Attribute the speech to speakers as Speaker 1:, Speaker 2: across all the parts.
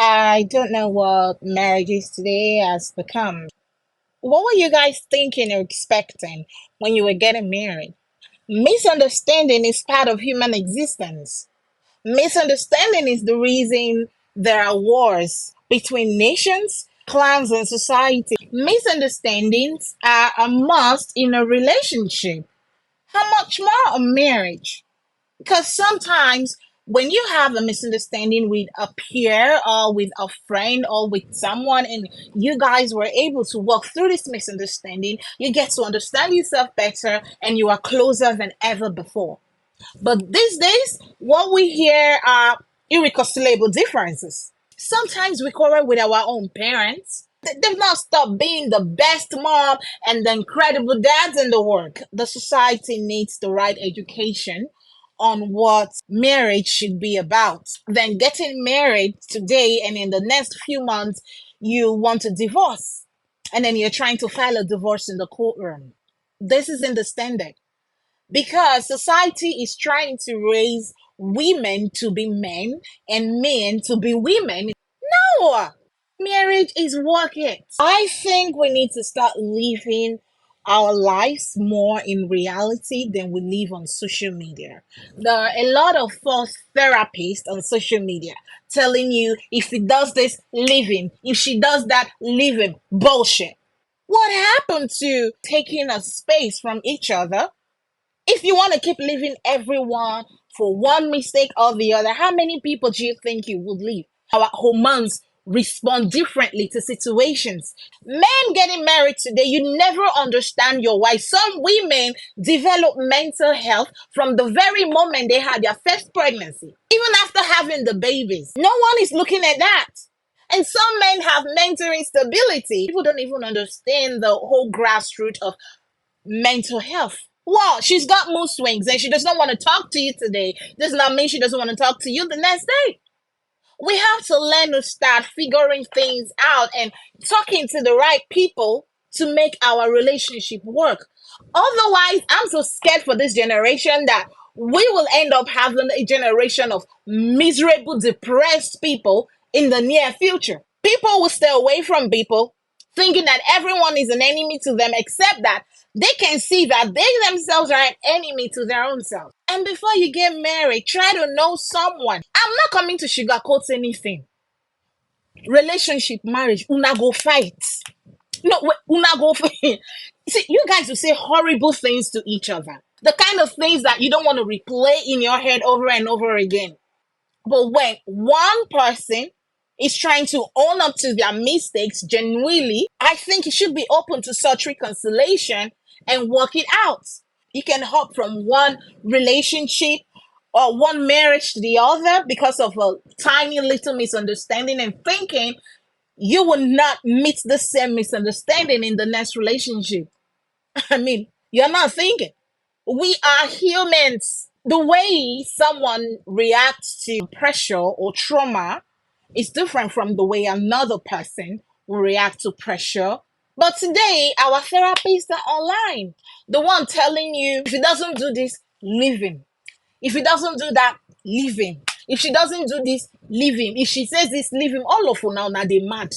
Speaker 1: I don't know what marriages today has become. What were you guys thinking or expecting when you were getting married? Misunderstanding is part of human existence. Misunderstanding is the reason there are wars between nations, clans, and society. Misunderstandings are a must in a relationship. How much more a marriage? Because sometimes when you have a misunderstanding with a peer or with a friend or with someone and you guys were able to work through this misunderstanding, you get to understand yourself better and you are closer than ever before. But these days, what we hear are irreconcilable differences. Sometimes we quarrel with our own parents. They've not stopped being the best mom and the incredible dads in the world. The society needs the right education on what marriage should be about. Then getting married today and in the next few months, you want to divorce. And then you're trying to file a divorce in the courtroom. This isn't the standard because society is trying to raise women to be men and men to be women. No, marriage is work it. I think we need to start living our lives more in reality than we live on social media. There are a lot of false therapists on social media telling you if he does this, leave him. If she does that, leave him. Bullshit. What happened to taking a space from each other? If you want to keep leaving everyone for one mistake or the other, how many people do you think you would leave? Our hormones respond differently to situations. Men getting married today, you never understand your wife. Some women develop mental health from the very moment they had their first pregnancy, even after having the babies. No one is looking at that. And some men have mental instability. People don't even understand the whole grassroots of mental health. Well, she's got mood swings and she does not want to talk to you today. Does not mean she doesn't want to talk to you the next day. We have to learn to start figuring things out and talking to the right people to make our relationship work. Otherwise, I'm so scared for this generation that we will end up having a generation of miserable, depressed people in the near future. People will stay away from people thinking that everyone is an enemy to them, except that they can see that they themselves are an enemy to their own self. And before you get married, try to know someone. I'm not coming to sugarcoat anything. Relationship, marriage, una go fight. No, wait, una go fight. See, you guys will say horrible things to each other. The kind of things that you don't want to replay in your head over and over again. But when one person is trying to own up to their mistakes genuinely, I think you should be open to such reconciliation and work it out. You can hop from one relationship or one marriage to the other because of a tiny little misunderstanding and thinking you will not meet the same misunderstanding in the next relationship. I mean, you're not thinking. We are humans. The way someone reacts to pressure or trauma is different from the way another person will react to pressure. But today, our therapists are online. The one telling you if he doesn't do this, leave him. If he doesn't do that, leave him. If she doesn't do this, leave him. If she says this, leave him. All of you now they mad.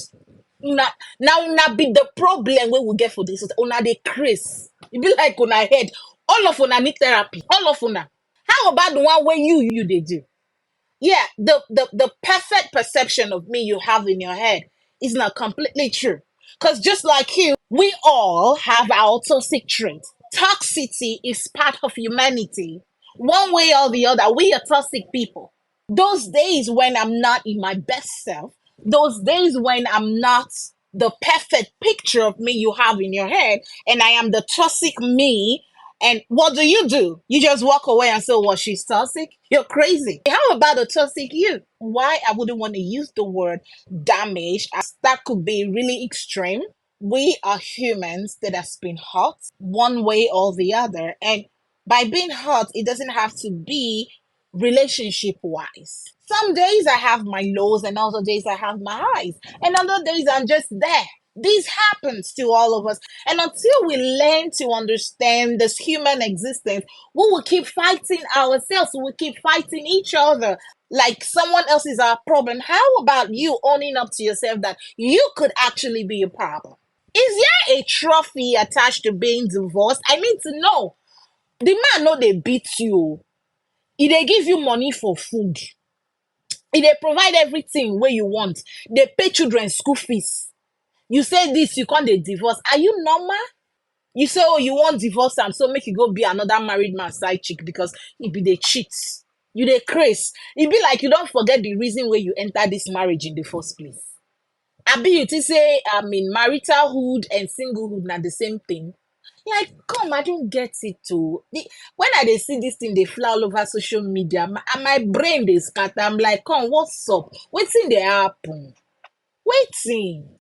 Speaker 1: Now be the problem we will get for this. Una they craze. It be like una head. All of una need therapy. All of una. How about the one where you they do? Yeah, the perfect perception of me you have in your head is not completely true. Because just like you, we all have our toxic traits. Toxicity is part of humanity. One way or the other, we are toxic people. Those days when I'm not in my best self, those days when I'm not the perfect picture of me you have in your head, and I am the toxic me, and what do? You just walk away and say, well, she's toxic? You're crazy. How about a toxic you? Why I wouldn't want to use the word damage, as that could be really extreme. We are humans that has been hurt one way or the other. And by being hurt, it doesn't have to be relationship wise. Some days I have my lows and other days I have my highs. And other days I'm just there. This happens to all of us. And until we learn to understand this human existence, we will keep fighting ourselves. We will keep fighting each other. like someone else is our problem. How about you owning up to yourself that you could actually be a problem? Is there a trophy attached to being divorced? I mean to know. The man know they beat you. He they give you money for food. He they provide everything where you want. They pay children school fees. You say this, you can't they divorce. Are you normal? You say, oh, you want divorce and so make you go be another married man side chick because it be they cheat. You they craze. It be like you don't forget the reason where you enter this marriage in the first place. I be you to say, I mean, maritalhood and singlehood not the same thing. Like, come, I don't get it too. When I they see this thing, they fly all over social media, my brain they scatter. I'm like, come, what's up? Waiting they happen. Waiting.